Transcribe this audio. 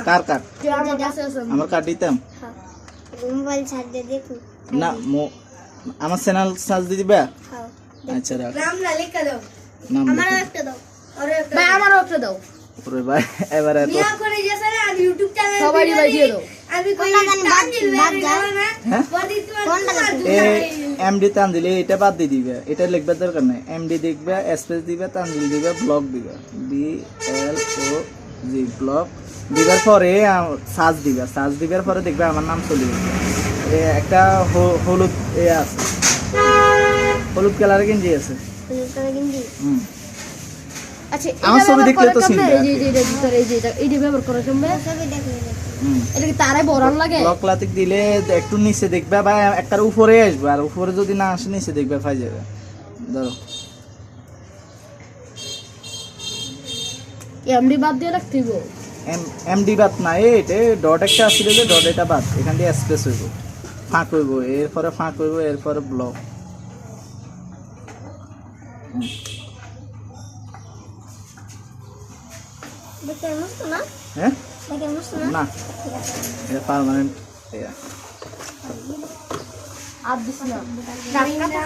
কার কার আমার কার্ড দিতাম মোবাইল ছাড় দে দেখো না আমার চ্যানেল সার্চ দিয়ে দিবা আচ্ছা রাখ নাম লিখে দাও নাম আমারও একটা দাও ভাই আমারও একটা দাও ওরে ভাই এবারে তো মিয়া করে গেছে না আর ইউটিউব চ্যানেল সবারই ভাই দিয়ে দাও আমি কই বাদ যাও না বডি তোমার এমডি টান দিলে এটা বাদ দিয়ে দিবে এটা লিখবার দরকার নাই এমডি দেখবে স্পেস দিবে টান দিবে ব্লক দিবে বি এল ও জি ব্লক দিবার পরে সার্চ দিবার পরে দেখবে আমার নাম চলে যাবে একটা হলুদ এ আছে হলুদ কালারে গেঞ্জি আছে হুম আচ্ছা আমার ছবি দেখলে তো চিনবে এই যে ব্যবহার করা সম্ভব ছবি দেখলে এটা কি তারাই বরান লাগে ব্লক লাতিক দিলে একটু নিচে দেখবে বা একটার উপরে আসবে আর উপরে যদি না আসে নিচে দেখবে পাই যাবে ধরো এমডি বাদ দিয়ে রাখতে হইব এমডি বাদ না এটা ডট একটা আসলে যে ডট এটা বাদ এখান দিয়ে স্পেস হইব ফাঁক হইব এরপরে ফাঁক হইব এরপরে ব্লক দেখতে মস্ত না হ্যাঁ দেখতে মস্ত না না এটা পার্মানেন্ট আর দিস না না